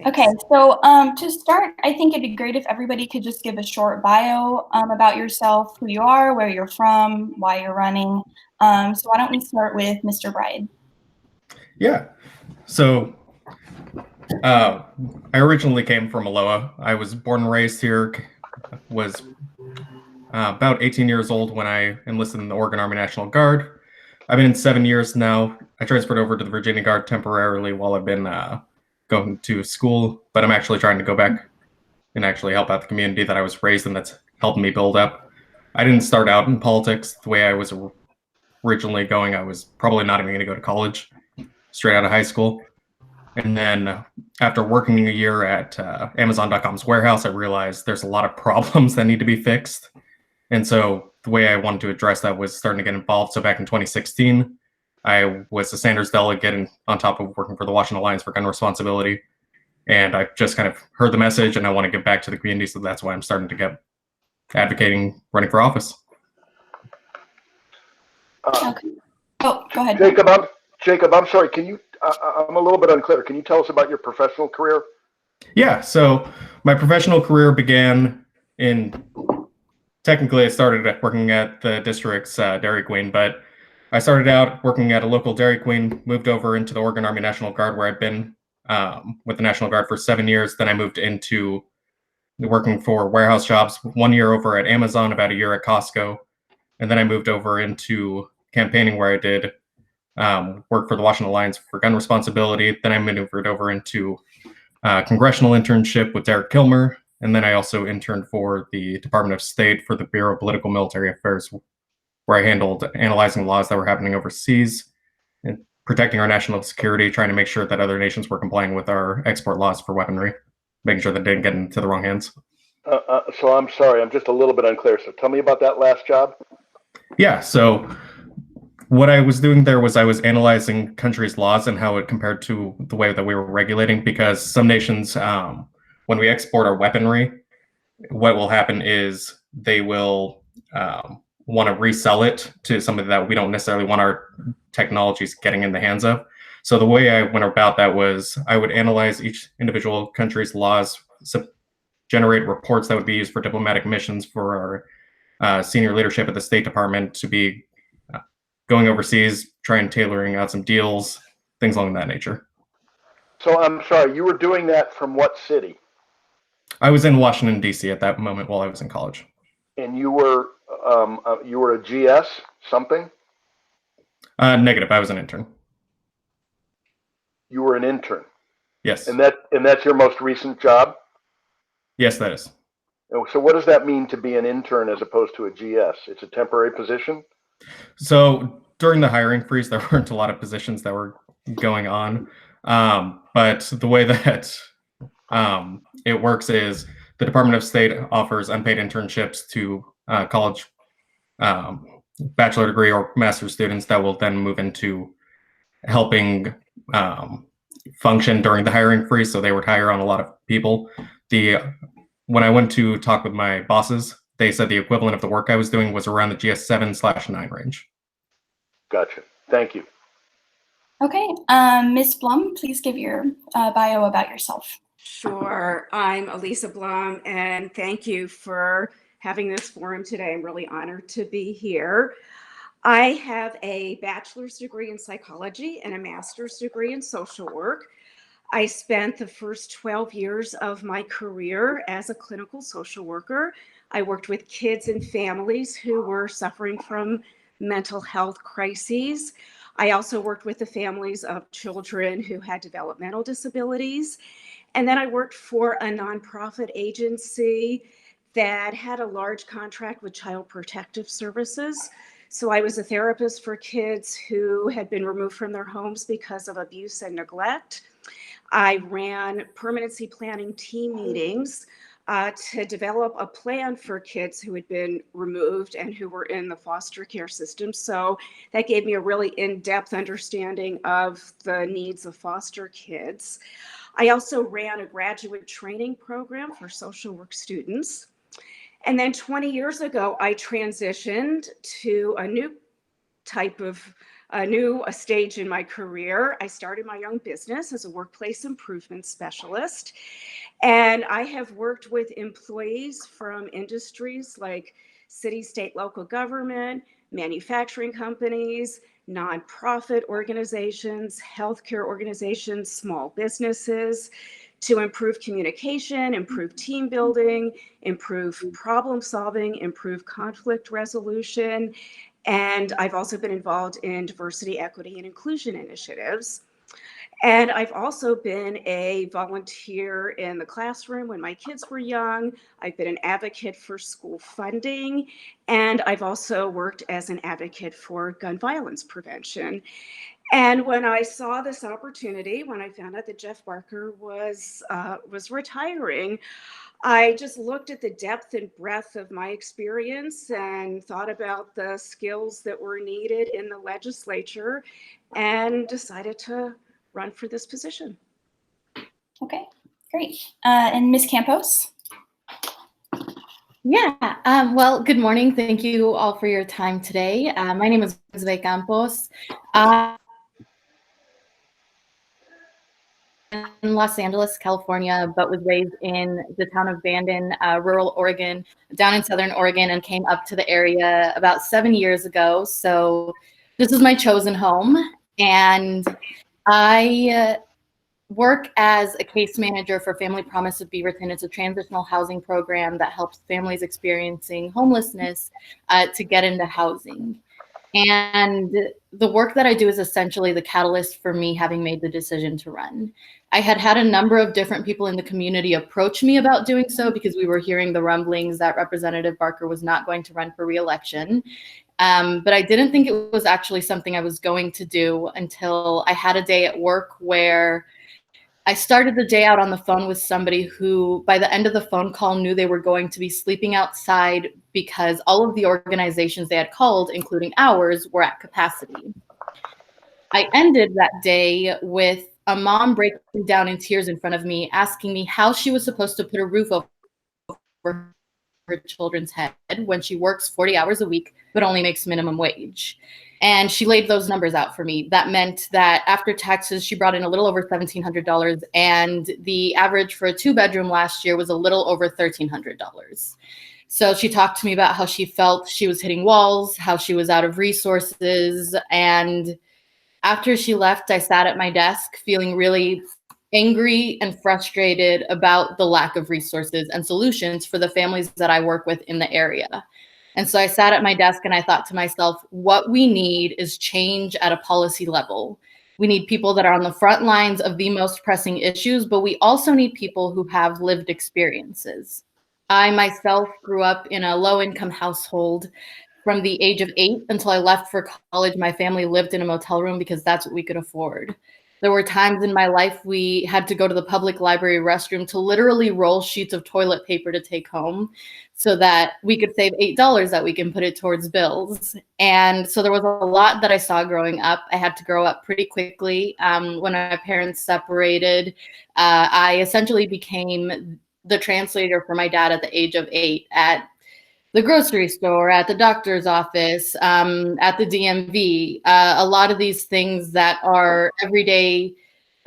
Okay, Thanks. so to start, I think it'd be great if everybody could just give a short bio about yourself, who you are, where you're from, why you're running. So why don't we start with Mr. Bride? Yeah. So I originally came from Aloha. I was born and raised here, was about 18 years old when I enlisted in the Oregon Army National Guard. I've been in 7 years now. I transferred over to the Virginia Guard temporarily while I've been going to school, but I'm actually trying to go back and actually help out the community that I was raised in that's helping me build up. I didn't start out in politics the way I was originally going. I was probably not even going to go to college straight out of high school. And then after working a year at Amazon.com's warehouse, I realized there's a lot of problems that need to be fixed. And so the way I wanted to address that was starting to get involved. So back in 2016, I was a Sanders delegate and on top of working for the Washington Alliance for Gun Responsibility. And I just kind of heard the message and I want to give back to the community. So that's why I'm starting to get advocating running for office. Okay. Oh, go ahead. Jacob, I'm sorry. Can you? I'm a little bit unclear. Can you tell us about your professional career? Yeah. So my professional career began in. Technically, I started working at the district's Dairy Queen, but I started out working at a local Dairy Queen, moved over into the Oregon Army National Guard, where I've been with the National Guard for 7 years. Then I moved into working for warehouse jobs, 1 year over at Amazon, about a year at Costco. And then I moved over into campaigning where I did work for the Washington Alliance for Gun Responsibility. Then I maneuvered over into congressional internship with Derek Kilmer. And then I also interned for the Department of State for the Bureau of Political Military Affairs, where I handled analyzing laws that were happening overseas and protecting our national security, trying to make sure that other nations were complying with our export laws for weaponry, making sure that they didn't get into the wrong hands. So I'm sorry, I'm just a little bit unclear. So tell me about that last job. Yeah, so what I was doing there was I was analyzing countries' laws and how it compared to the way that we were regulating, because some nations, when we export our weaponry, what will happen is they will want to resell it to somebody that we don't necessarily want our technologies getting in the hands of. So the way I went about that was I would analyze each individual country's laws, generate reports that would be used for diplomatic missions for our senior leadership at the State Department to be going overseas, trying tailoring out some deals, things along that nature. So I'm sorry, you were doing that from what city? I was in Washington, D.C. at that moment while I was in college. And you were a GS something? Negative. I was an intern. You were an intern. Yes. And that's your most recent job? Yes, that is. So what does that mean to be an intern as opposed to a GS? It's a temporary position? So during the hiring freeze, there weren't a lot of positions that were going on. But the way that it works is the Department of State offers unpaid internships to college bachelor degree or master's students that will then move into helping function during the hiring freeze. So they would hire on a lot of people. When I went to talk with my bosses, they said the equivalent of the work I was doing was around the GS7/9 range. Gotcha. Thank you. Okay, Ms. Blum, please give your bio about yourself. Sure. I'm Elisa Blum, and thank you for having this forum today. I'm really honored to be here. I have a bachelor's degree in psychology and a master's degree in social work. I spent the first 12 years of my career as a clinical social worker. I worked with kids and families who were suffering from mental health crises. I also worked with the families of children who had developmental disabilities. And then I worked for a nonprofit agency that had a large contract with Child Protective Services. So I was a therapist for kids who had been removed from their homes because of abuse and neglect. I ran permanency planning team meetings to develop a plan for kids who had been removed and who were in the foster care system. So that gave me a really in-depth understanding of the needs of foster kids. I also ran a graduate training program for social work students. And then 20 years ago, I transitioned to a new type of a stage in my career. I started my own business as a workplace improvement specialist. And I have worked with employees from industries like city, state, local government, manufacturing companies, nonprofit organizations, healthcare organizations, small businesses, to improve communication, improve team building, improve problem solving, improve conflict resolution. And I've also been involved in diversity, equity, and inclusion initiatives. And I've also been a volunteer in the classroom when my kids were young. I've been an advocate for school funding, and I've also worked as an advocate for gun violence prevention. And when I saw this opportunity, when I found out that Jeff Barker was retiring, I just looked at the depth and breadth of my experience and thought about the skills that were needed in the legislature and decided to run for this position. Okay, great. And Ms. Campos? Yeah, well, good morning. Thank you all for your time today. My name is Elizabeth Campos. In Los Angeles, California, but was raised in the town of Bandon, rural Oregon, down in Southern Oregon, and came up to the area about 7 years ago. So this is my chosen home. And I work as a case manager for Family Promise of Beaverton. It's a transitional housing program that helps families experiencing homelessness to get into housing. And the work that I do is essentially the catalyst for me having made the decision to run. I had had a number of different people in the community approach me about doing so because we were hearing the rumblings that Representative Barker was not going to run for re-election. But I didn't think it was actually something I was going to do until I had a day at work where I started the day out on the phone with somebody who, by the end of the phone call, knew they were going to be sleeping outside because all of the organizations they had called, including ours, were at capacity. I ended that day with a mom breaking down in tears in front of me, asking me how she was supposed to put a roof over her children's head when she works 40 hours a week, but only makes minimum wage. And she laid those numbers out for me. That meant that after taxes, she brought in a little over $1,700, and the average for a 2-bedroom last year was a little over $1,300. So she talked to me about how she felt she was hitting walls, how she was out of resources. And after she left, I sat at my desk feeling really angry and frustrated about the lack of resources and solutions for the families that I work with in the area. And so I sat at my desk and I thought to myself, what we need is change at a policy level. We need people that are on the front lines of the most pressing issues, but we also need people who have lived experiences. I myself grew up in a low-income household. From the age of 8 until I left for college, my family lived in a motel room because that's what we could afford. There were times in my life we had to go to the public library restroom to literally roll sheets of toilet paper to take home so that we could save $8 that we can put it towards bills. And so there was a lot that I saw growing up. I had to grow up pretty quickly. When my parents separated, I essentially became the translator for my dad at the age of 8 at the grocery store, at the doctor's office, at the DMV, a lot of these things that are everyday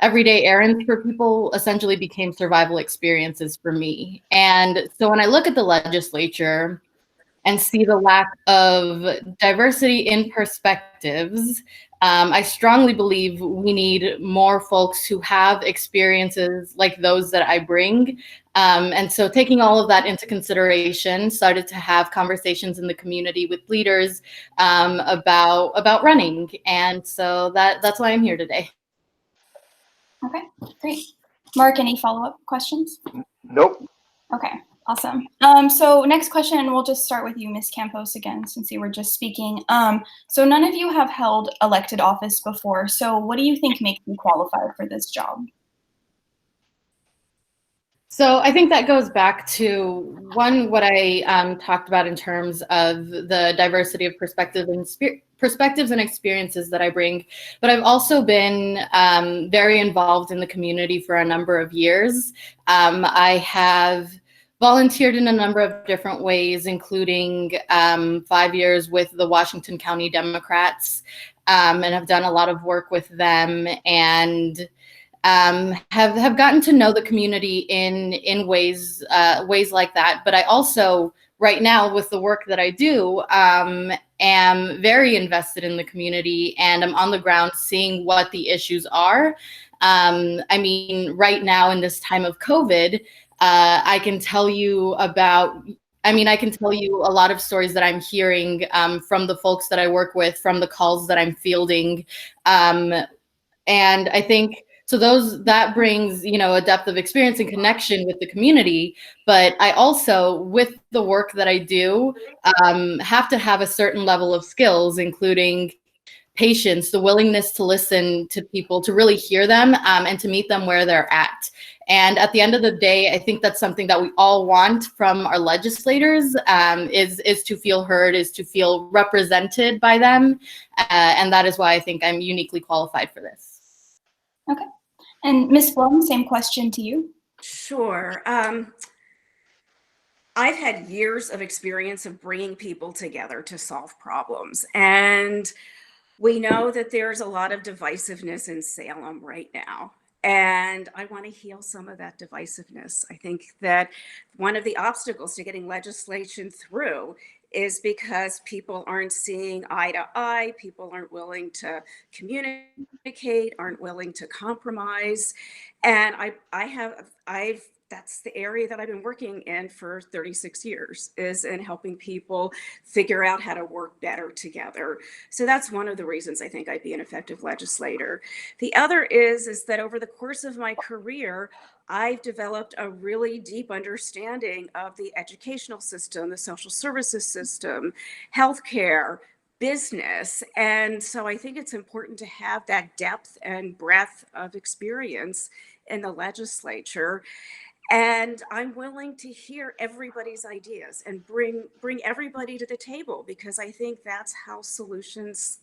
errands for people essentially became survival experiences for me. And so when I look at the legislature and see the lack of diversity in perspectives, I strongly believe we need more folks who have experiences like those that I bring. And so taking all of that into consideration, started to have conversations in the community with leaders about running. And so that's why I'm here today. Okay, great. Mark, any follow-up questions? Nope. Okay, awesome. So next question, and we'll just start with you, Ms. Campos, again, since you were just speaking. So none of you have held elected office before. So what do you think makes you qualified for this job? So I think that goes back to what I talked about in terms of the diversity of perspectives and experiences that I bring. But I've also been very involved in the community for a number of years. I have volunteered in a number of different ways, including 5 years with the Washington County Democrats. and have done a lot of work with them, and have gotten to know the community in ways like that. But I also, right now, with the work that I do, am very invested in the community, and I'm on the ground seeing what the issues are. I mean, right now in this time of COVID, I can tell you a lot of stories that I'm hearing from the folks that I work with, from the calls that I'm fielding. And I think so that brings, a depth of experience and connection with the community. But I also, with the work that I do, have to have a certain level of skills, including patience, the willingness to listen to people, to really hear them, and to meet them where they're at. And at the end of the day, I think that's something that we all want from our legislators, is to feel heard, is to feel represented by them. And that is why I think I'm uniquely qualified for this. Okay. And Ms. Blum, same question to you. Sure. I've had years of experience of bringing people together to solve problems. And we know that there's a lot of divisiveness in Salem right now. And I want to heal some of that divisiveness. I think that one of the obstacles to getting legislation through is because people aren't seeing eye to eye, people aren't willing to communicate, aren't willing to compromise. And that's the area that I've been working in for 36 years, is in helping people figure out how to work better together. So that's one of the reasons I think I'd be an effective legislator. The other is that over the course of my career, I've developed a really deep understanding of the educational system, the social services system, healthcare, business. And so I think it's important to have that depth and breadth of experience in the legislature. And I'm willing to hear everybody's ideas and bring everybody to the table, because I think that's how solutions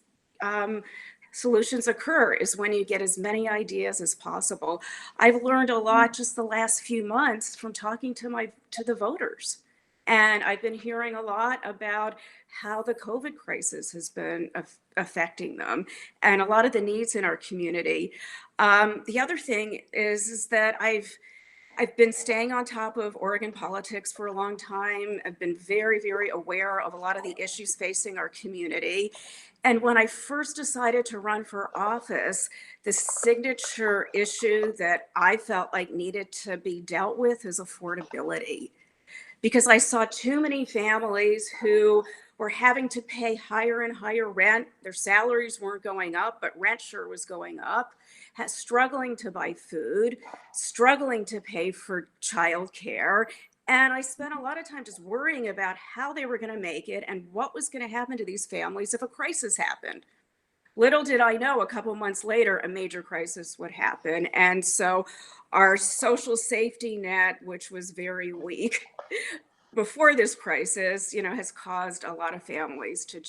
occur, is when you get as many ideas as possible. I've learned a lot just the last few months from talking to the voters. And I've been hearing a lot about how the COVID crisis has been affecting them and a lot of the needs in our community. The other thing is that I've been staying on top of Oregon politics for a long time. I've been very, very aware of a lot of the issues facing our community. And when I first decided to run for office, the signature issue that I felt like needed to be dealt with is affordability. Because I saw too many families who were having to pay higher and higher rent. Their salaries weren't going up, but rent sure was going up. Struggling to buy food, struggling to pay for childcare. And I spent a lot of time just worrying about how they were going to make it and what was going to happen to these families if a crisis happened. Little did I know, a couple months later, a major crisis would happen. And so our social safety net, which was very weak before this crisis, has caused a lot of families to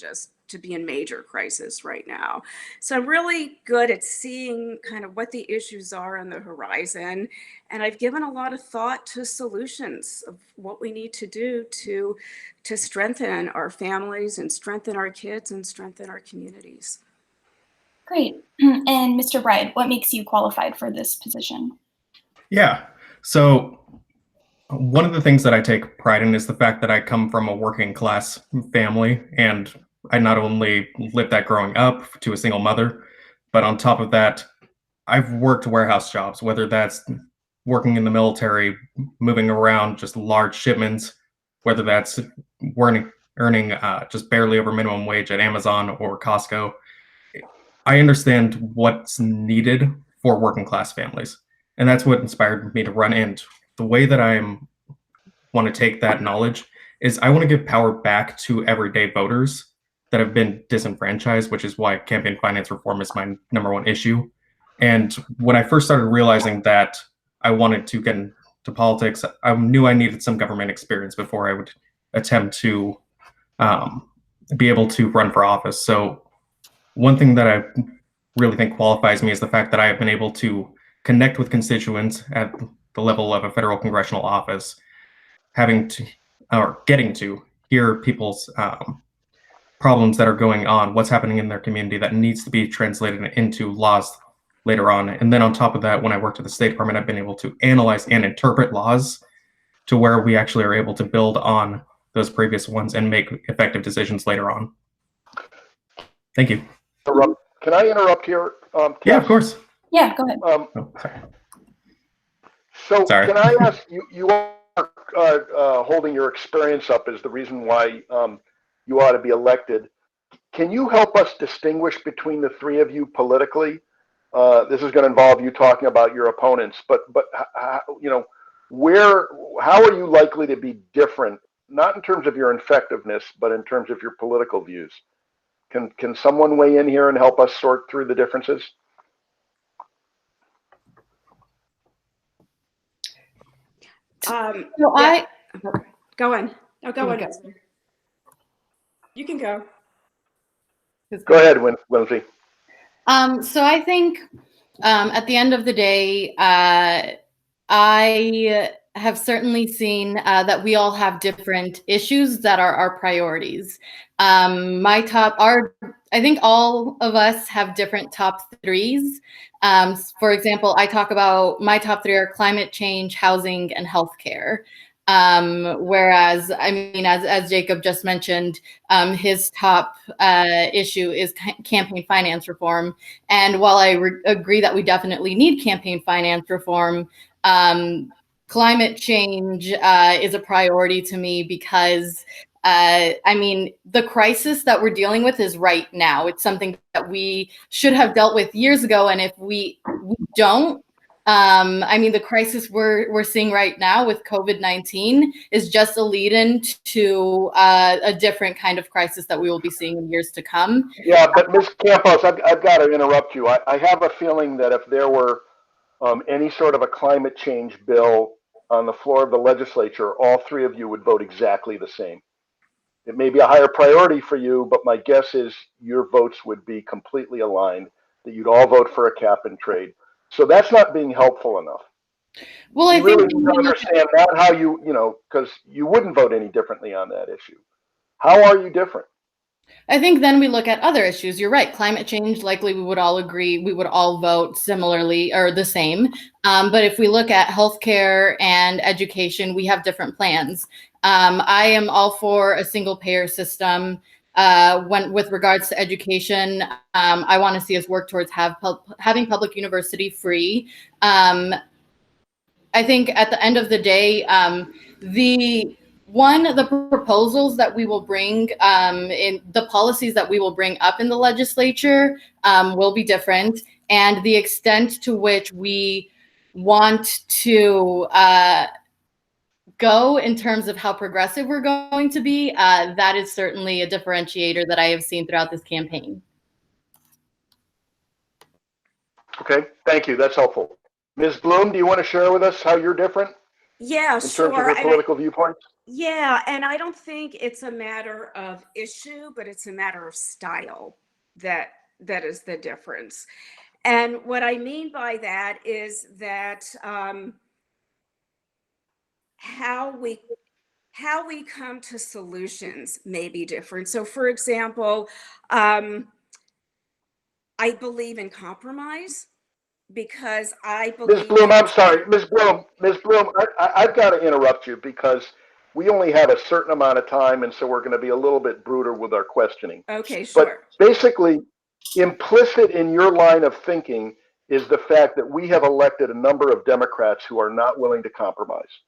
be in major crisis right now. So I'm really good at seeing kind of what the issues are on the horizon. And I've given a lot of thought to solutions of what we need to do to strengthen our families and strengthen our kids and strengthen our communities. Great. And Mr. Bride, what makes you qualified for this position? Yeah. So one of the things that I take pride in is the fact that I come from a working class family, and I not only lived that growing up to a single mother, but on top of that, I've worked warehouse jobs, whether that's working in the military, moving around just large shipments, whether that's earning just barely over minimum wage at Amazon or Costco. I understand what's needed for working class families. And that's what inspired me to run. And the way that I want to take that knowledge is I want to give power back to everyday voters that have been disenfranchised, which is why campaign finance reform is my #1 issue. And when I first started realizing that I wanted to get into politics, I knew I needed some government experience before I would attempt to be able to run for office. So one thing that I really think qualifies me is the fact that I have been able to connect with constituents at the level of a federal congressional office, getting to hear people's problems that are going on, what's happening in their community that needs to be translated into laws later on. And then on top of that, when I worked at the State Department, I've been able to analyze and interpret laws to where we actually are able to build on those previous ones and make effective decisions later on. Thank you. Can I interrupt here? Yeah, Tess? of course. Yeah, go ahead. Oh, sorry. So Sorry. can I ask you? You are holding your experience up as the reason why you ought to be elected. Can you help us distinguish between the three of you politically? This is going to involve you talking about your opponents, but you know, how are you likely to be different? Not in terms of your effectiveness, but in terms of your political views. Can someone weigh in here and help us sort through the differences? So Yeah. Go on. No, go on. Okay. You can go. Go ahead, Lindsay. So I think at the end of the day, I have certainly seen that we all have different issues that are our priorities. I think all of us have different top threes. For example, I talk about my top three are climate change, housing, and healthcare. Whereas, I mean, as Jacob just mentioned, his top issue is campaign finance reform. And while I agree that we definitely need campaign finance reform, climate change is a priority to me because, I mean, the crisis that we're dealing with is right now. It's something that we should have dealt with years ago. And if we don't, I mean, the crisis we're seeing right now with COVID-19 is just a lead-in to a different kind of crisis that we will be seeing in years to come. Yeah, but Ms. Campos, I've got to interrupt you. I have a feeling that if there were any sort of a climate change bill on the floor of the legislature, all three of you would vote exactly the same. It may be a higher priority for you, but my guess is your votes would be completely aligned, that you'd all vote for a cap and trade. So that's not being helpful enough. Well, I really think need to understand that how you know, because you wouldn't vote any differently on that issue. How are you different? I think then we look at other issues. You're right. Climate change, likely we would all agree, we would all vote similarly or the same. But if we look at healthcare and education, we have different plans. I am all for a single payer system. With regards to education, I want to see us work towards having public university free. I think at the end of the day, the proposals that we will bring in the policies that we will bring up in the legislature will be different, and the extent to which we want to go in terms of how progressive we're going to be, that is certainly a differentiator that I have seen throughout this campaign. Okay, thank you. That's helpful. Ms. Bloom, do you want to share with us how you're different Yeah, in sure. terms of your political viewpoints? Yeah, and I don't think it's a matter of issue, but it's a matter of style that is the difference. And what I mean by that is that how we come to solutions may be different. So, for example, I believe in compromise because I believe. Ms. Bloom, I'm sorry, Ms. Bloom, I've got to interrupt you because we only have a certain amount of time, and so we're going to be a little bit brutal with our questioning. Okay, sure. But basically, implicit in your line of thinking is the fact that we have elected a number of Democrats who are not willing to compromise.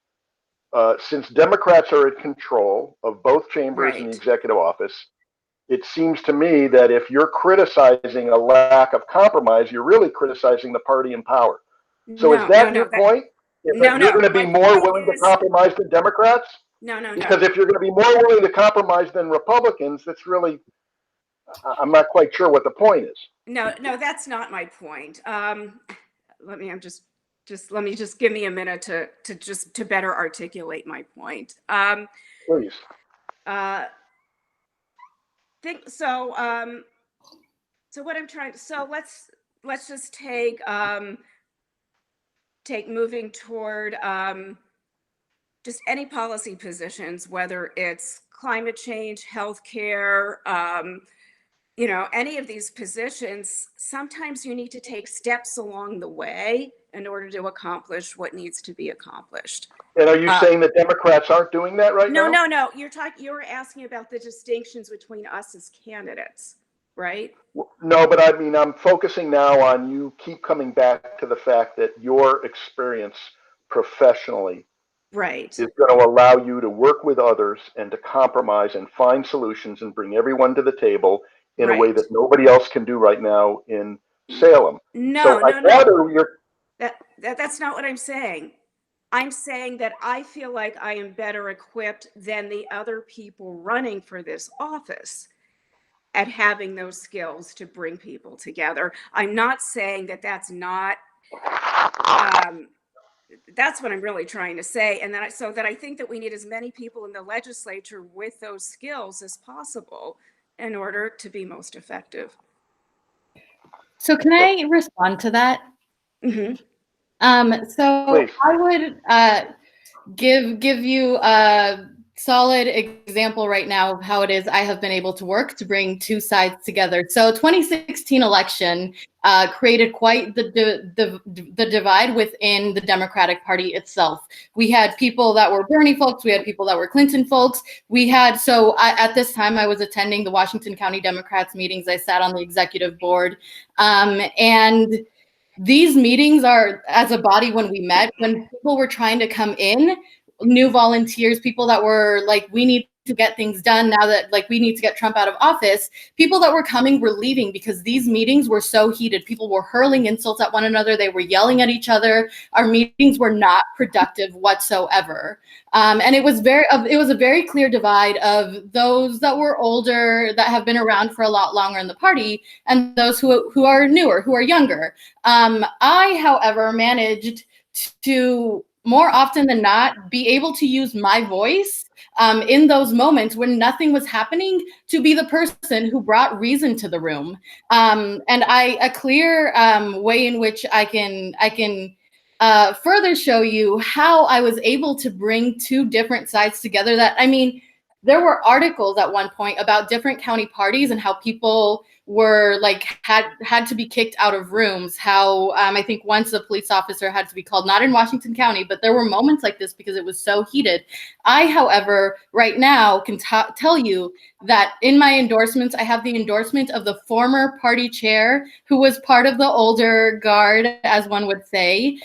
Since Democrats are in control of both chambers in the executive office, it seems to me that if you're criticizing a lack of compromise, you're really criticizing the party in power. So is that your point? You're going to be more willing to compromise than Democrats? No. Because if you're going to be more willing to compromise than Republicans, that's really, I'm not quite sure what the point is. No, that's not my point. Let me just give me a minute to better articulate my point. Please. So what I'm trying to, so let's just take moving toward just any policy positions, whether it's climate change, healthcare, you know, any of these positions, sometimes you need to take steps along the way in order to accomplish what needs to be accomplished. And are you saying that Democrats aren't doing that right now? No. You're asking about the distinctions between us as candidates, right? No, but I mean, I'm focusing now on you keep coming back to the fact that your experience professionally Right. is going to allow you to work with others and to compromise and find solutions and bring everyone to the table in a way Right. that nobody else can do right now in Salem. No. You're, That's not what I'm saying. I'm saying that I feel like I am better equipped than the other people running for this office at having those skills to bring people together. I'm not saying that that's not, that's what I'm really trying to say. And then so that I think that we need as many people in the legislature with those skills as possible in order to be most effective. So can I respond to that? Mm-hmm. So Please. I would give you a solid example right now of how it is I have been able to work to bring two sides together. So 2016 election created quite the divide within the Democratic Party itself. We had people that were Bernie folks, we had people that were Clinton folks. We had, at this time I was attending the Washington County Democrats meetings. I sat on the executive board, and these meetings are, as a body, when we met, when people were trying to come in, new volunteers, people that were like, we need to get things done now that, like, we need to get Trump out of office. People that were coming were leaving because these meetings were so heated. People were hurling insults at one another. They were yelling at each other. Our meetings were not productive whatsoever. And it was a very clear divide of those that were older, that have been around for a lot longer in the party, and those who are newer, who are younger. I, however, managed to, more often than not, be able to use my voice in those moments when nothing was happening, to be the person who brought reason to the room. And a clear way in which I can further show you how I was able to bring two different sides together. That, I mean, there were articles at one point about different county parties and how people were like had to be kicked out of rooms. How I think once a police officer had to be called, not in Washington County, but there were moments like this because it was so heated. I, however, right now can tell you that in my endorsements, I have the endorsement of the former party chair, who was part of the older guard, as one would say,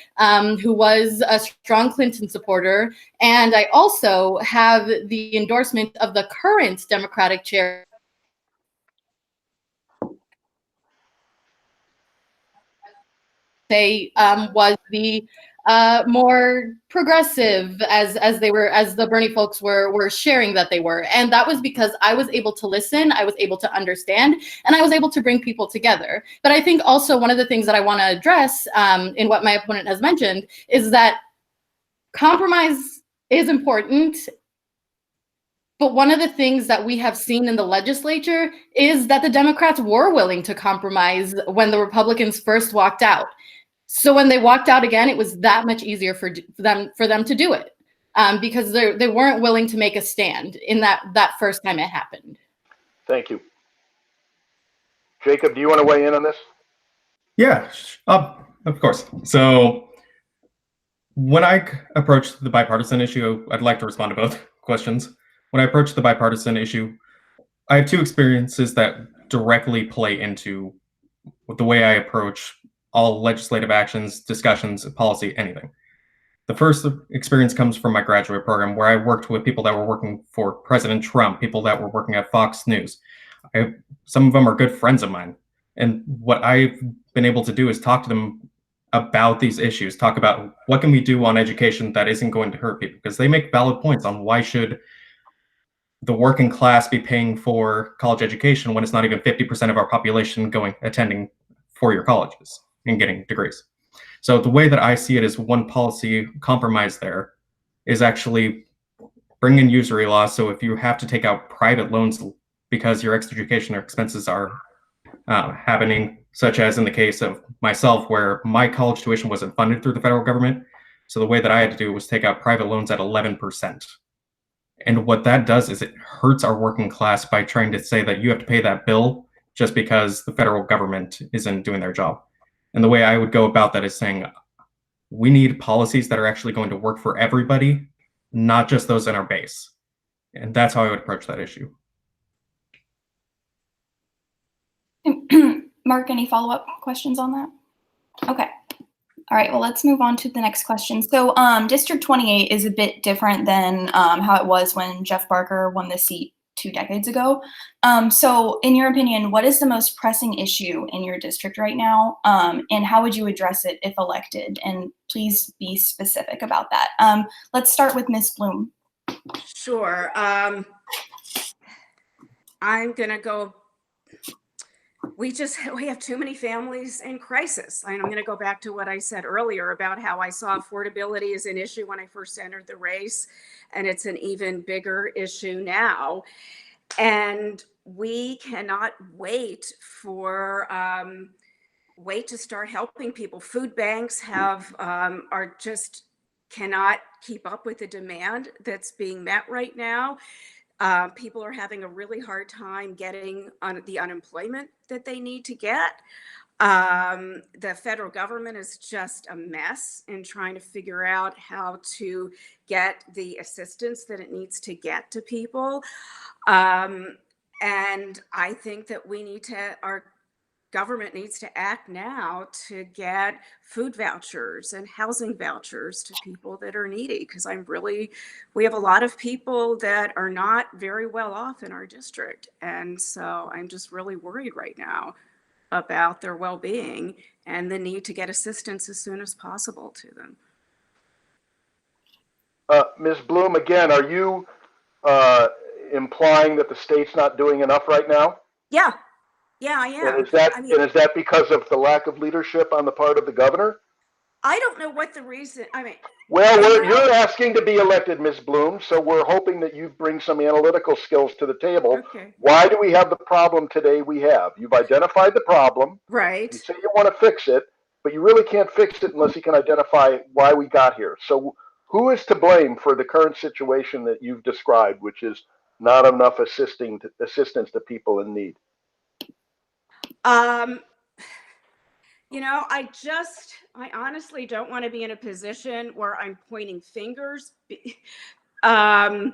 who was a strong Clinton supporter. And I also have the endorsement of the current Democratic chair, was the more progressive, as the Bernie folks were sharing that they were. And that was because I was able to listen, I was able to understand, and I was able to bring people together. But I think also one of the things that I want to address in what my opponent has mentioned is that compromise is important. But one of the things that we have seen in the legislature is that the Democrats were willing to compromise when the Republicans first walked out. So when they walked out again, it was that much easier for them to do it, because they weren't willing to make a stand in that first time it happened. thank you. Jacob, do you want to weigh in on this? Yeah, of course. So when I approached the bipartisan issue, I'd like to respond to both questions. When I approached the bipartisan issue, I have two experiences that directly play into the way I approach all legislative actions, discussions, policy, anything. The first experience comes from my graduate program, where I worked with people that were working for President Trump, people that were working at Fox News. Some of them are good friends of mine. And what I've been able to do is talk to them about these issues, talk about what can we do on education that isn't going to hurt people, because they make valid points on why should the working class be paying for college education when it's not even 50% of our population attending four-year colleges and getting degrees. So the way that I see it is one policy compromise there is actually bring in usury laws. So if you have to take out private loans because your education expenses are happening, such as in the case of myself, where my college tuition wasn't funded through the federal government, So the way that I had to do was take out private loans at 11%. And what that does is it hurts our working class by trying to say that you have to pay that bill just because the federal government isn't doing their job. And the way I would go about that is saying, we need policies that are actually going to work for everybody, not just those in our base. And that's how I would approach that issue. Mark, any follow-up questions on that? Okay. All right, well, let's move on to the next question. So District 28 is a bit different than how it was when Jeff Barker won the seat 2 decades ago. So in your opinion, what is the most pressing issue in your district right now? And how would you address it if elected? And please be specific about that. Let's start with Ms. Bloom. Sure. I'm going to go. We have too many families in crisis. And I'm going to go back to what I said earlier about how I saw affordability as an issue when I first entered the race, and it's an even bigger issue now. And we cannot wait to start helping people. Food banks cannot keep up with the demand that's being met right now. People are having a really hard time getting on the unemployment that they need to get. The federal government is just a mess in trying to figure out how to get the assistance that it needs to get to people. And I think that our government needs to act now to get food vouchers and housing vouchers to people that are needy, because we have a lot of people that are not very well off in our district. And so I'm just really worried right now about their well-being and the need to get assistance as soon as possible to them. Ms. Bloom, again, are you implying that the state's not doing enough right now? Yeah, I am. And is that because of the lack of leadership on the part of the governor? I don't know what the reason. Well, you're asking to be elected, Ms. Bloom, so we're hoping that you bring some analytical skills to the table. Okay. Why do we have the problem today we have? You've identified the problem. Right. You say you want to fix it, but you really can't fix it unless you can identify why we got here. So who is to blame for the current situation that you've described, which is not enough assistance to people in need? I honestly don't want to be in a position where I'm pointing fingers. But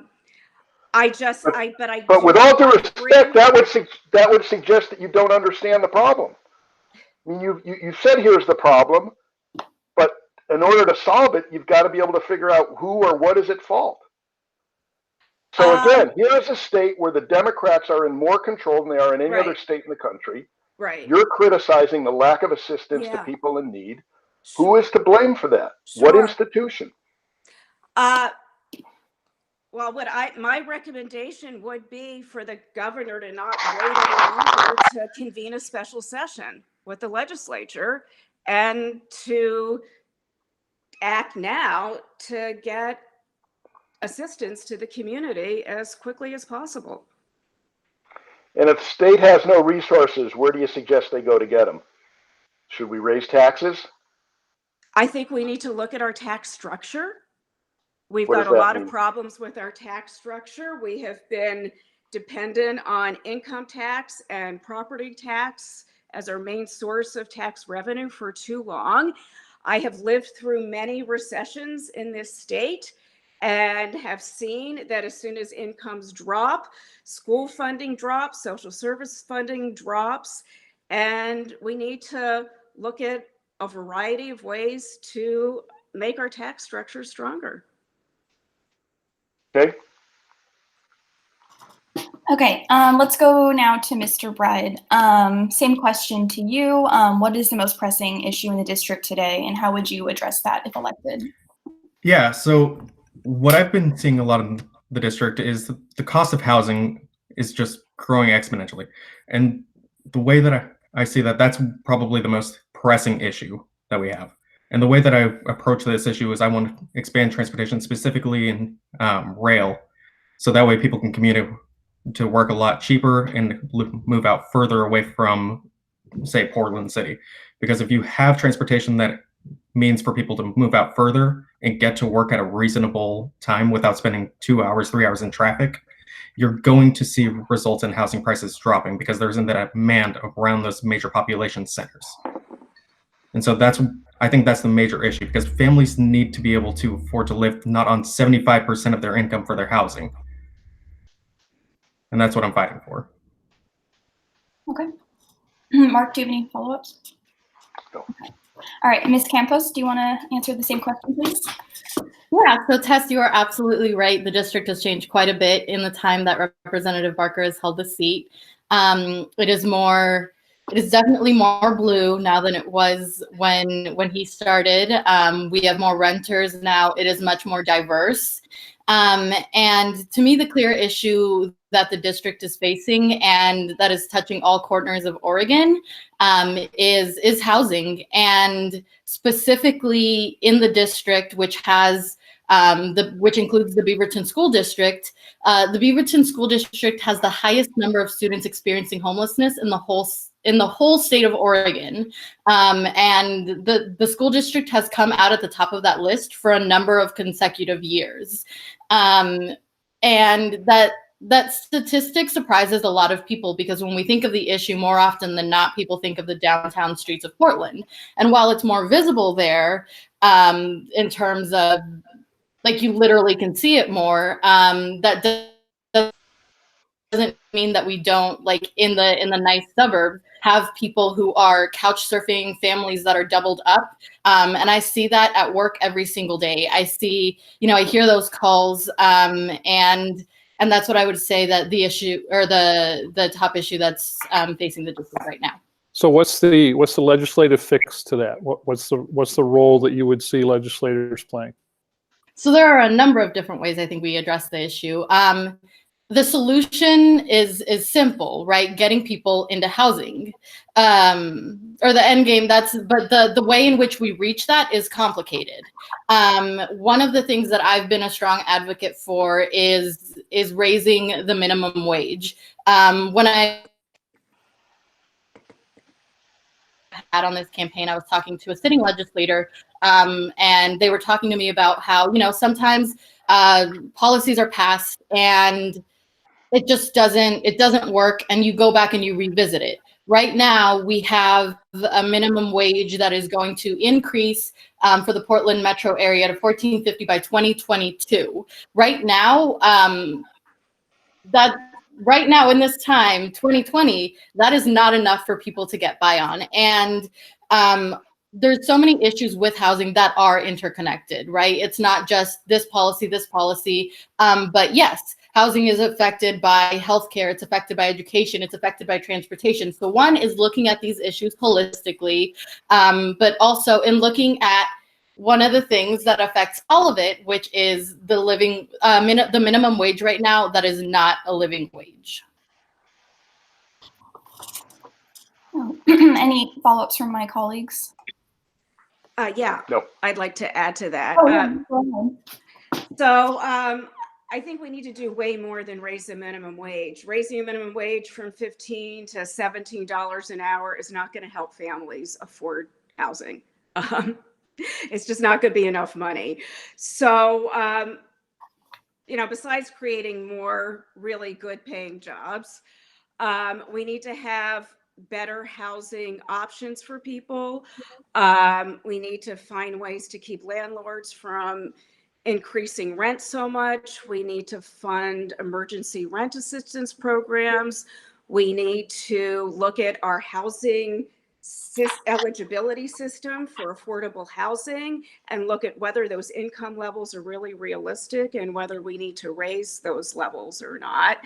with all due respect, that would suggest that you don't understand the problem. I mean, you said here's the problem, but in order to solve it, you've got to be able to figure out who or what is at fault. So again, here is a state where the Democrats are in more control than they are in any other state in the country. Right. You're criticizing the lack of assistance to people in need. Sure. Who is to blame for that? Sure. What institution? Well, my recommendation would be for the governor to not wait any longer to convene a special session with the legislature and to act now to get assistance to the community as quickly as possible. And if the state has no resources, where do you suggest they go to get them? Should we raise taxes? I think we need to look at our tax structure. We've What got does a that lot mean? of problems with our tax structure. We have been dependent on income tax and property tax as our main source of tax revenue for too long. I have lived through many recessions in this state and have seen that as soon as incomes drop, school funding drops, social service funding drops, and we need to look at a variety of ways to make our tax structure stronger. Okay. Okay, let's go now to Mr. Bride. Same question to you. What is the most pressing issue in the district today, and how would you address that if elected? Yeah, so what I've been seeing a lot in the district is the cost of housing is just growing exponentially. And the way that I see that, that's probably the most pressing issue that we have. And the way that I approach this issue is I want to expand transportation, specifically in rail, so that way people can commute to work a lot cheaper and move out further away from, say, Portland City. Because if you have transportation that means for people to move out further, and get to work at a reasonable time without spending 2 hours, 3 hours in traffic, you're going to see results in housing prices dropping because there isn't that demand around those major population centers. And so I think that's the major issue, because families need to be able to afford to live not on 75% of their income for their housing. And that's what I'm fighting for. Okay. Mark, do you have any follow-ups? No. Okay. All right, Ms. Campos, do you want to answer the same question, please? Yeah, so Tess, you are absolutely right. The district has changed quite a bit in the time that Representative Barker has held the seat. It is definitely more blue now than it was when he started. We have more renters now. It is much more diverse. And to me, the clear issue that the district is facing and that is touching all corners of Oregon is housing, and specifically in the district, which has which includes the Beaverton School District. The Beaverton School District has the highest number of students experiencing homelessness in the whole state of Oregon. And the school district has come out at the top of that list for a number of consecutive years. And that statistic surprises a lot of people, because when we think of the issue, more often than not, people think of the downtown streets of Portland. And while it's more visible there, in terms of, like, you literally can see it more, that doesn't mean that we don't, like, in the nice suburbs, have people who are couch surfing, families that are doubled up. And I see that at work every single day. I see, I hear those calls, and that's what I would say that the issue, or the top issue that's facing the district right now. So what's the legislative fix to that? What's the role that you would see legislators playing? So there are a number of different ways I think we address the issue. The solution is simple, right? Getting people into housing, or the end game. But the way in which we reach that is complicated. One of the things that I've been a strong advocate for is raising the minimum wage. When I had on this campaign, I was talking to a sitting legislator, and they were talking to me about how, sometimes policies are passed and it just doesn't work, and you go back and you revisit it. Right now, we have a minimum wage that is going to increase for the Portland metro area to $14.50 by 2022. Right now, in this time, 2020, that is not enough for people to get by on. And there's so many issues with housing that are interconnected, right? It's not just this policy, but yes, housing is affected by healthcare, it's affected by education, it's affected by transportation. So one is looking at these issues holistically, but also in looking at one of the things that affects all of it, which is the the minimum wage right now, that is not a living wage. Any follow-ups from my colleagues? Yeah, No. I'd like to add to that. Oh, yeah, go ahead. So I think we need to do way more than raise the minimum wage. Raising a minimum wage from $15 to $17 an hour is not going to help families afford housing. It's just not going to be enough money. So, besides creating more really good paying jobs, we need to have better housing options for people. We need to find ways to keep landlords from increasing rent so much. We need to fund emergency rent assistance programs. We need to look at our housing eligibility system for affordable housing and look at whether those income levels are really realistic and whether we need to raise those levels or not.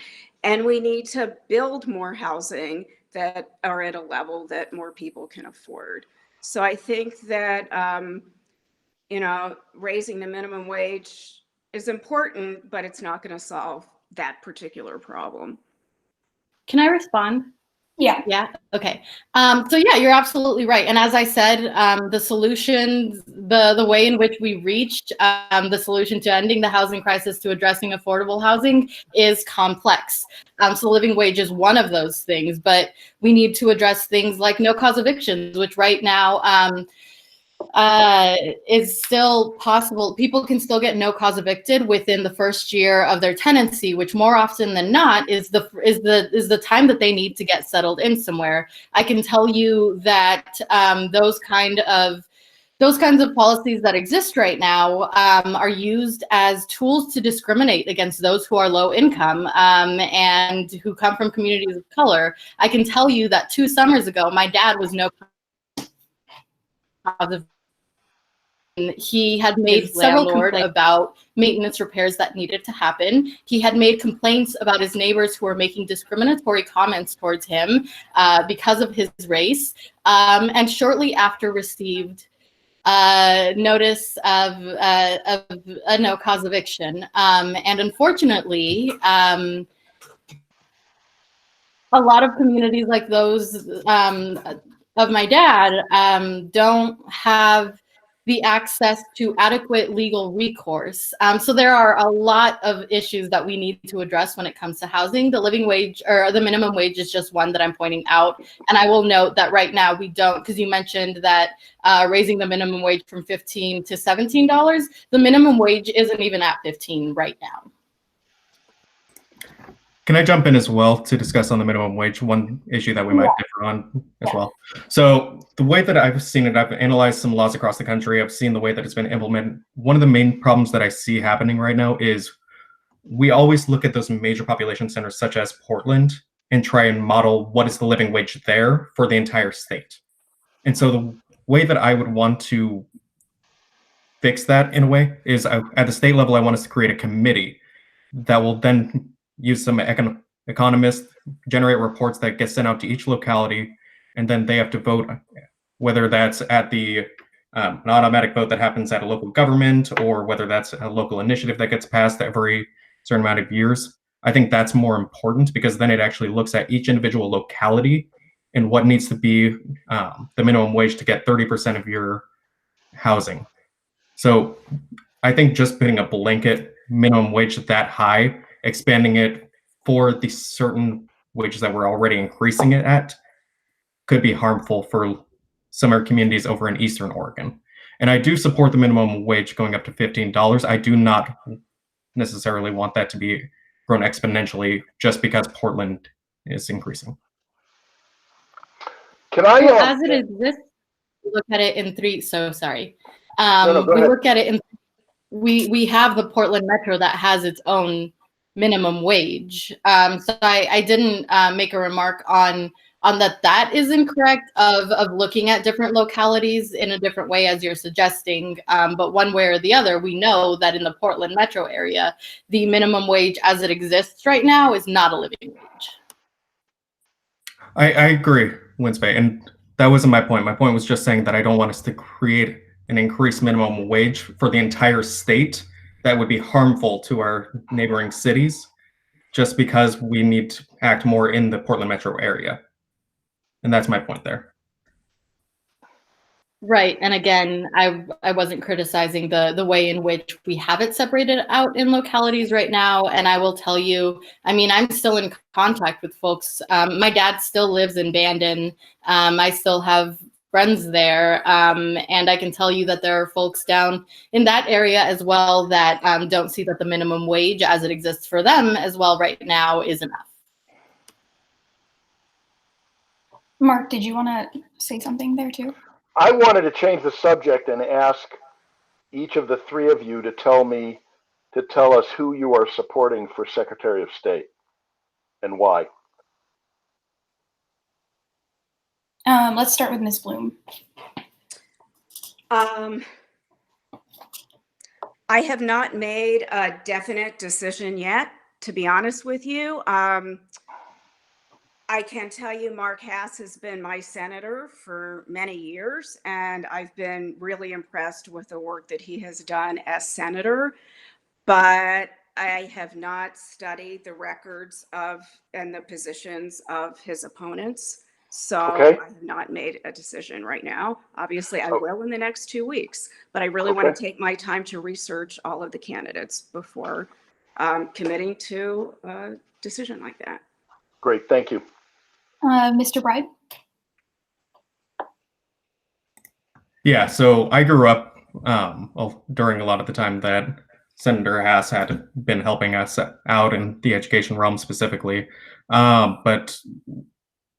And we need to build more housing that are at a level that more people can afford. So I think that, raising the minimum wage is important, but it's not going to solve that particular problem. Can I respond? Yeah. Yeah. Okay. So yeah, you're absolutely right. And as I said, the solutions, the way in which we reached the solution to ending the housing crisis, to addressing affordable housing, is complex. So living wage is one of those things, but we need to address things like no cause evictions, which right now, is still possible. People can still get no cause evicted within the first year of their tenancy, which more often than not is the time that they need to get settled in somewhere. I can tell you that those kinds of policies that exist right now are used as tools to discriminate against those who are low income and who come from communities of color. I can tell you that 2 summers ago, my dad was no cause of. He had made several complaints about maintenance repairs that needed to happen. He had made complaints about his neighbors who were making discriminatory comments towards him because of his race, and shortly after received notice of a no cause eviction. And unfortunately, a lot of communities like those of my dad don't have the access to adequate legal recourse. So there are a lot of issues that we need to address when it comes to housing. The living wage or the minimum wage is just one that I'm pointing out. And I will note that right now we don't, because you mentioned that raising the minimum wage from $15 to $17, the minimum wage isn't even at 15 right now. Can I jump in as well to discuss on the minimum wage, one issue that we might differ on as well? So the way that I've seen it, I've analyzed some laws across the country. I've seen the way that it's been implemented. One of the main problems that I see happening right now is we always look at those major population centers such as Portland and try and model what is the living wage there for the entire state. And so the way that I would want to fix that in a way is at the state level, I want us to create a committee that will then use some economists, generate reports that get sent out to each locality, and then they have to vote, whether that's at an automatic vote that happens at a local government or whether that's a local initiative that gets passed every certain amount of years. I think that's more important because then it actually looks at each individual locality and what needs to be the minimum wage to get 30% of your housing. So I think just putting a blanket minimum wage that high, expanding it for the certain wages that we're already increasing it at, could be harmful for some of our communities over in Eastern Oregon. And I do support the minimum wage going up to $15. I do not necessarily want that to be grown exponentially just because Portland is increasing. Can I? Well, as it exists, we look at it in three. So sorry. No, go we ahead. look at it in. We have the Portland Metro that has its own minimum wage. So I didn't make a remark on that is incorrect of looking at different localities in a different way as you're suggesting. But one way or the other, we know that in the Portland Metro area, the minimum wage as it exists right now is not a living wage. I agree, Winsbay, and that wasn't my point. My point was just saying that I don't want us to create an increased minimum wage for the entire state that would be harmful to our neighboring cities just because we need to act more in the Portland metro area. And that's my point there. Right. And again, I wasn't criticizing the way in which we have it separated out in localities right now. And I will tell you, I mean, I'm still in contact with folks. My dad still lives in Bandon. I still have friends there. And I can tell you that there are folks down in that area as well that don't see that the minimum wage as it exists for them as well right now is enough. Mark, did you want to say something there too? I wanted to change the subject and ask each of the three of you to tell us who you are supporting for Secretary of State and why. Let's start with Ms. Bloom. I have not made a definite decision yet, to be honest with you. I can tell you Mark Hass has been my senator for many years, and I've been really impressed with the work that he has done as senator, but I have not studied the records of and the positions of his opponents. So Okay. I have not made a decision right now. Obviously, I will in the next 2 weeks, but I really want to take my time to research all of the candidates before committing to a decision like that. Great, thank you. Mr. Bride? Yeah, so I grew up during a lot of the time that Senator Hass had been helping us out in the education realm specifically. But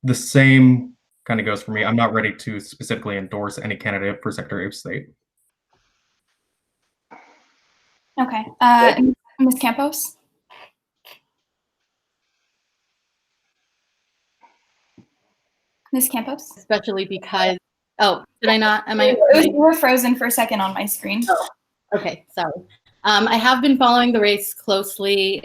the same kind of goes for me. I'm not ready to specifically endorse any candidate for Secretary of State. Okay. Ms. Campos? Ms. Campos? Especially because, oh, did I not? You were frozen for a second on my screen. Oh, okay, sorry. I have been following the race closely,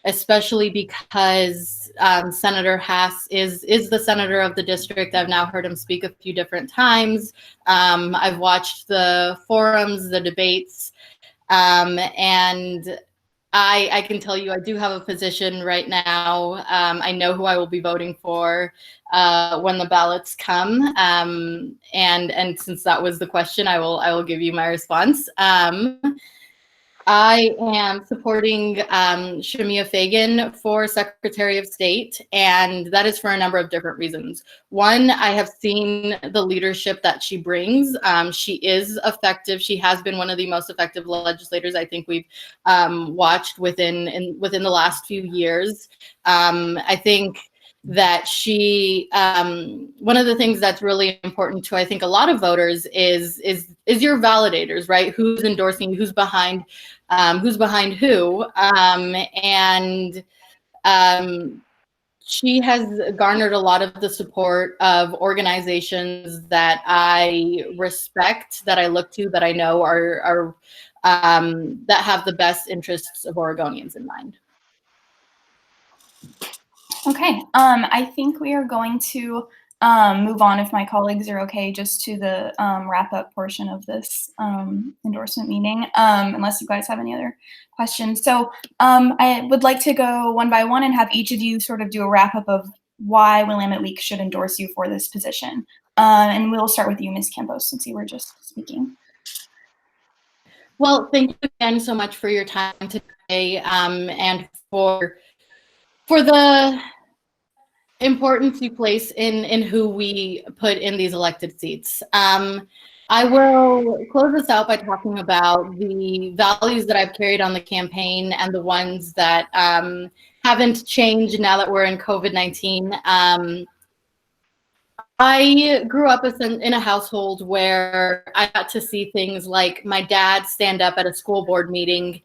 especially because Senator Hass is the senator of the district. I've now heard him speak a few different times. I've watched the forums, the debates, and I can tell you I do have a position right now. I know who I will be voting for when the ballots come. And since that was the question, I will give you my response. I am supporting Shamia Fagan for Secretary of State, and that is for a number of different reasons. One, I have seen the leadership that she brings. She is effective. She has been one of the most effective legislators I think we've watched within the last few years. I think that she one of the things that's really important to I think a lot of voters is your validators, right? Who's endorsing, who's behind who, and she has garnered a lot of the support of organizations that I respect, that I look to, that I know are that have the best interests of Oregonians in mind. Okay, I think we are going to move on, if my colleagues are okay, just to the wrap-up portion of this endorsement meeting, unless you guys have any other questions. So I would like to go one by one and have each of you sort of do a wrap-up of why Willamette Week should endorse you for this position. And we'll start with you, Ms. Campos, since you were just speaking. Well, thank you again so much for your time today, and for the importance you place in who we put in these elected seats. I will close this out by talking about the values that I've carried on the campaign and the ones that haven't changed now that we're in COVID-19. I grew up in a household where I got to see things like my dad stand up at a school board meeting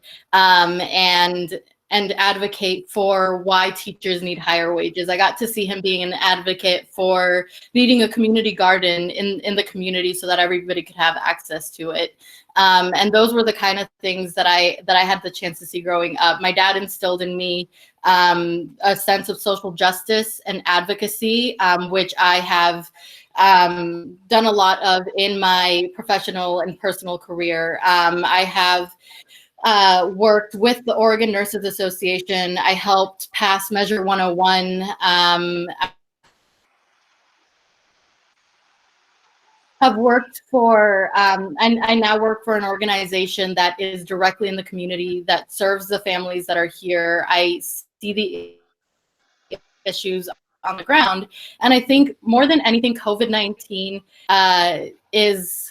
and advocate for why teachers need higher wages. I got to see him being an advocate for needing a community garden in the community so that everybody could have access to it. And those were the kind of things that I had the chance to see growing up. My dad instilled in me a sense of social justice and advocacy, which I have done a lot of in my professional and personal career. I have worked with the Oregon Nurses Association. I helped pass Measure 101. Have worked for, and I now work for an organization that is directly in the community that serves the families that are here. I see the issues on the ground. And I think more than anything, COVID-19 is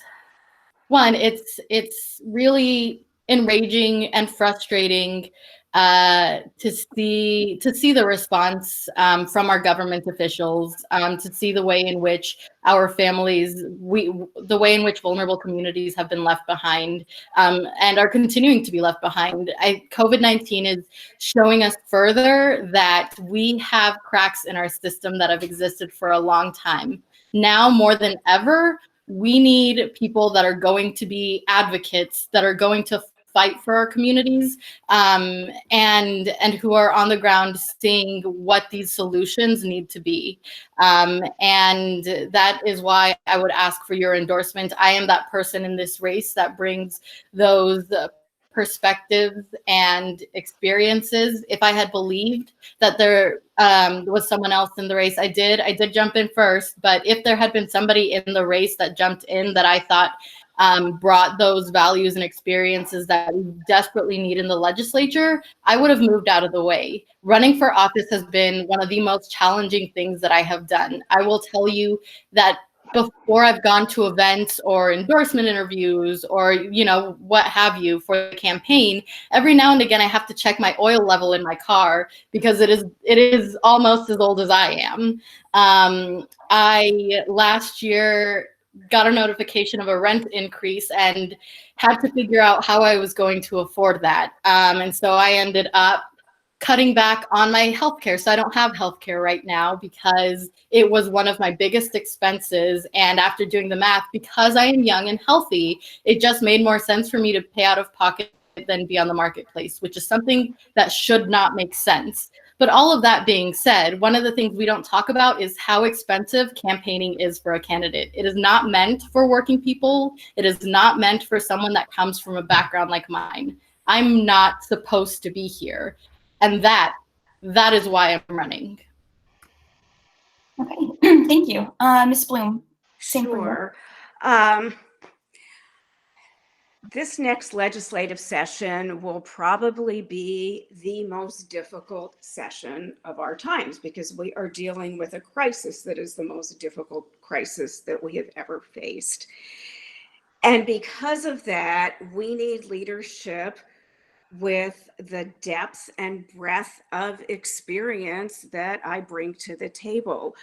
one, it's really enraging and frustrating to see the response from our government officials, to see the way in which our families, the way in which vulnerable communities have been left behind and are continuing to be left behind. COVID-19 is showing us further that we have cracks in our system that have existed for a long time. Now more than ever, we need people that are going to be advocates, that are going to fight for our communities, and who are on the ground seeing what these solutions need to be. And that is why I would ask for your endorsement. I am that person in this race that brings those perspectives and experiences. If I had believed that there was someone else in the race, I did jump in first, but if there had been somebody in the race that jumped in that I thought brought those values and experiences that we desperately need in the legislature, I would have moved out of the way. Running for office has been one of the most challenging things that I have done. I will tell you that before I've gone to events or endorsement interviews or, what have you for the campaign, every now and again I have to check my oil level in my car because it is almost as old as I am. I last year got a notification of a rent increase and had to figure out how I was going to afford that. And so I ended up cutting back on my healthcare. So I don't have healthcare right now because it was one of my biggest expenses. And after doing the math, because I am young and healthy, it just made more sense for me to pay out of pocket than be on the marketplace, which is something that should not make sense. But all of that being said, one of the things we don't talk about is how expensive campaigning is for a candidate. It is not meant for working people. It is not meant for someone that comes from a background like mine. I'm not supposed to be here. And that is why I'm running. Okay, thank you. Ms. Bloom, same for you. Sure. This next legislative session will probably be the most difficult session of our times because we are dealing with a crisis that is the most difficult crisis that we have ever faced. And because of that, we need leadership with the depth and breadth of experience that I bring to the table.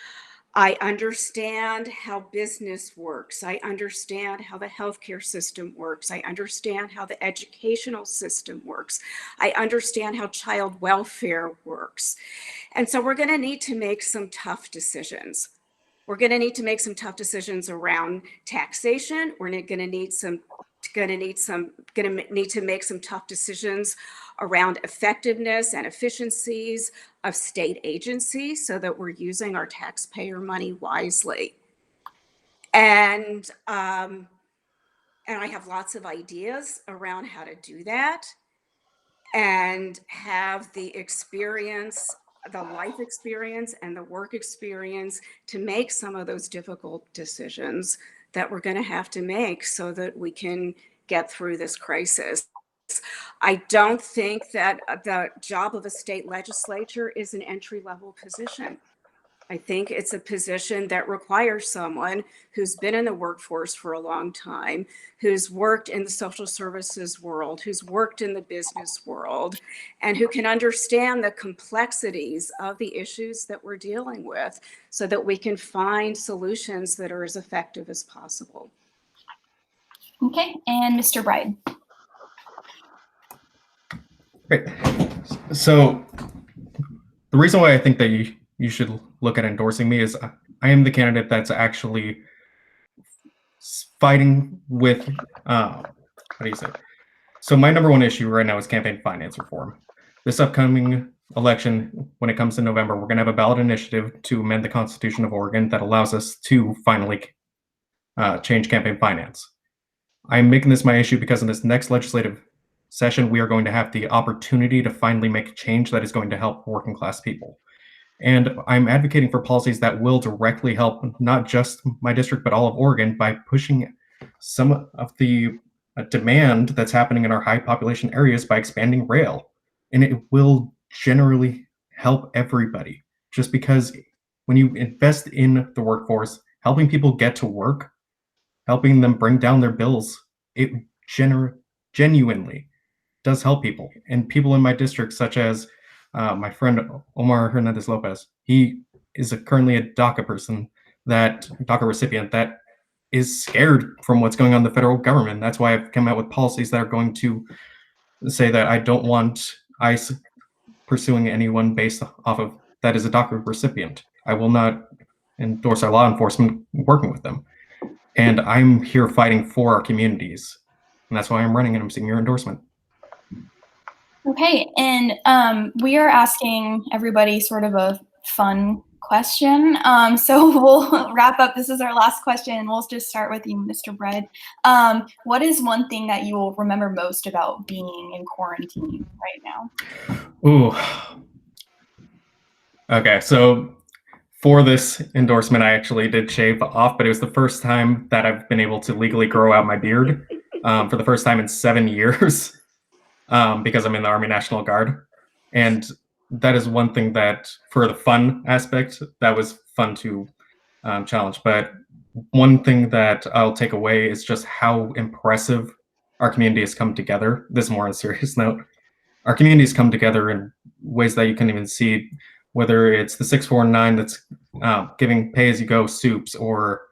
I understand how business works. I understand how the healthcare system works. I understand how the educational system works. I understand how child welfare works. And so we're going to need to make some tough decisions. We're going to need to make some tough decisions around taxation. We're going to need to make some tough decisions around effectiveness and efficiencies of state agencies so that we're using our taxpayer money wisely. And I have lots of ideas around how to do that and have the experience, the life experience and the work experience to make some of those difficult decisions that we're going to have to make so that we can get through this crisis. I don't think that the job of a state legislature is an entry-level position. I think it's a position that requires someone who's been in the workforce for a long time, who's worked in the social services world, who's worked in the business world, and who can understand the complexities of the issues that we're dealing with so that we can find solutions that are as effective as possible. Okay, and Mr. Bride. Great. So the reason why I think that you should look at endorsing me is I am the candidate that's actually fighting with, how do you say? So my number one issue right now is campaign finance reform. This upcoming election, when it comes to November, we're going to have a ballot initiative to amend the Constitution of Oregon that allows us to finally change campaign finance. I'm making this my issue because in this next legislative session, we are going to have the opportunity to finally make a change that is going to help working class people. And I'm advocating for policies that will directly help not just my district, but all of Oregon by pushing some of the demand that's happening in our high population areas by expanding rail. And it will generally help everybody, just because when you invest in the workforce, helping people get to work, helping them bring down their bills, it genuinely does help people. And people in my district, such as my friend Omar Hernandez Lopez, he is currently a DACA recipient that is scared from what's going on in the federal government. That's why I've come out with policies that are going to say that I don't want ICE pursuing anyone based off of that is a DACA recipient. I will not endorse our law enforcement working with them. And I'm here fighting for our communities. And that's why I'm running and I'm seeking your endorsement. Okay, and we are asking everybody sort of a fun question. So we'll wrap up. This is our last question, and we'll just start with you, Mr. Bread. What is one thing that you will remember most about being in quarantine right now? Ooh. Okay, so for this endorsement, I actually did shave off, but it was the first time that I've been able to legally grow out my beard for the first time in 7 years. Because I'm in the Army National Guard. And that is one thing that, for the fun aspect, that was fun to challenge. But one thing that I'll take away is just how impressive our community has come together. This is more on a serious note. Our community has come together in ways that you can't even see, whether it's the 649 that's giving pay-as-you-go soups, or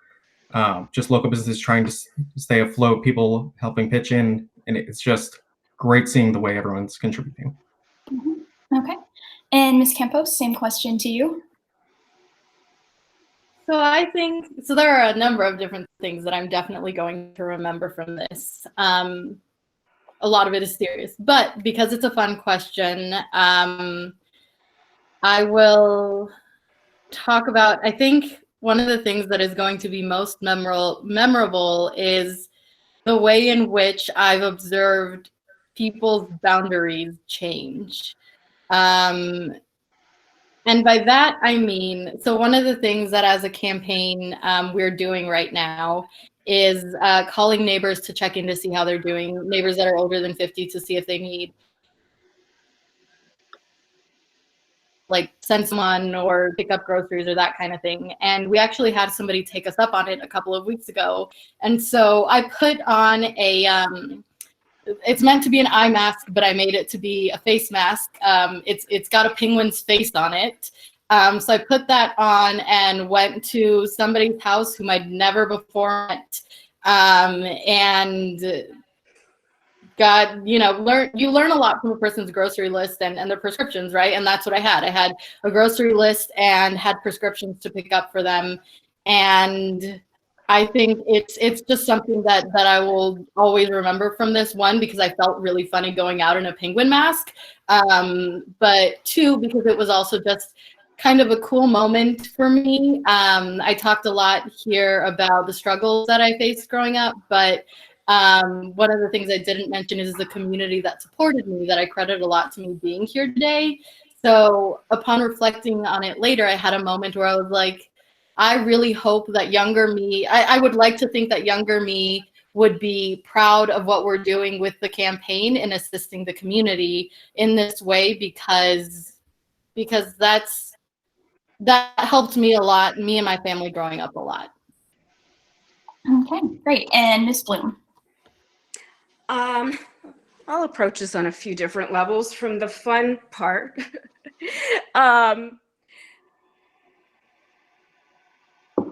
just local businesses trying to stay afloat, people helping pitch in, and it's just great seeing the way everyone's contributing. Okay. And Ms. Campos, same question to you. So I think, so there are a number of different things that I'm definitely going to remember from this. A lot of it is serious, but because it's a fun question, I will talk about, I think one of the things that is going to be most memorable is the way in which I've observed people's boundaries change. And by that, I mean, so one of the things that as a campaign we're doing right now is calling neighbors to check in to see how they're doing, neighbors that are older than 50 to see if they need like send someone or pick up groceries or that kind of thing. And we actually had somebody take us up on it a couple of weeks ago. And so I put on a, it's meant to be an eye mask, but I made it to be a face mask. It's got a penguin's face on it. So I put that on and went to somebody's house whom I'd never before met, and got, you learn a lot from a person's grocery list and their prescriptions, right? And that's what I had. I had a grocery list and had prescriptions to pick up for them. And I think it's just something that I will always remember from this, one, because I felt really funny going out in a penguin mask, but two, because it was also just kind of a cool moment for me. I talked a lot here about the struggles that I faced growing up, but one of the things I didn't mention is the community that supported me, that I credit a lot to me being here today. So upon reflecting on it later, I had a moment where I was like, I really hope that younger me, I would like to think that younger me would be proud of what we're doing with the campaign and assisting the community in this way, because that helped me a lot, me and my family growing up a lot. Okay, great. And Ms. Bloom. I'll approach this on a few different levels. From the fun part,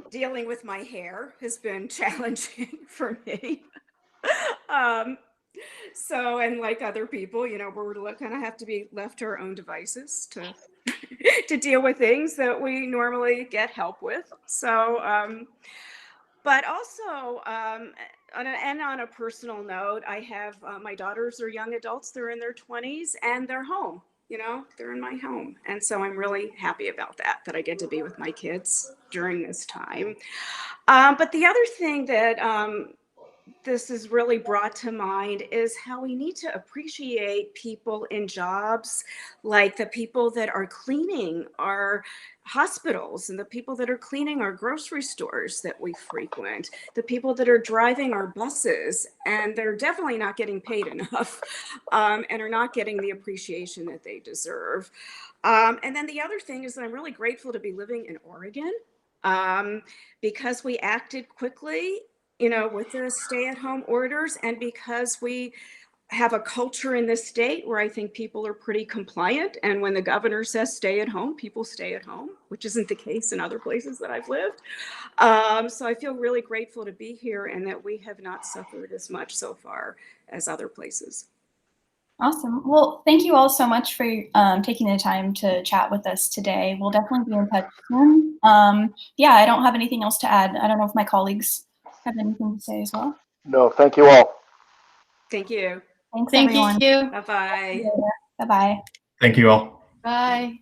dealing with my hair has been challenging for me. So, and like other people, we're kind of have to be left to our own devices to to deal with things that we normally get help with. So, but also, on a personal note, I have my daughters are young adults. They're in their 20s and they're home. They're in my home. And so I'm really happy about that I get to be with my kids during this time. But the other thing that this has really brought to mind is how we need to appreciate people in jobs, like the people that are cleaning our hospitals and the people that are cleaning our grocery stores that we frequent, the people that are driving our buses, and they're definitely not getting paid enough, and are not getting the appreciation that they deserve. And then the other thing is that I'm really grateful to be living in Oregon, because we acted quickly with the stay-at-home orders, and because we have a culture in this state where I think people are pretty compliant, and when the governor says stay at home, people stay at home, which isn't the case in other places that I've lived. So I feel really grateful to be here, and that we have not suffered as much so far as other places. Awesome. Well, thank you all so much for taking the time to chat with us today. We'll definitely be in touch soon. Yeah, I don't have anything else to add. I don't know if my colleagues have anything to say as well. No, thank you all. Thank you. Thanks, Thank everyone. you. Bye-bye. Bye-bye. Thank you all. Bye.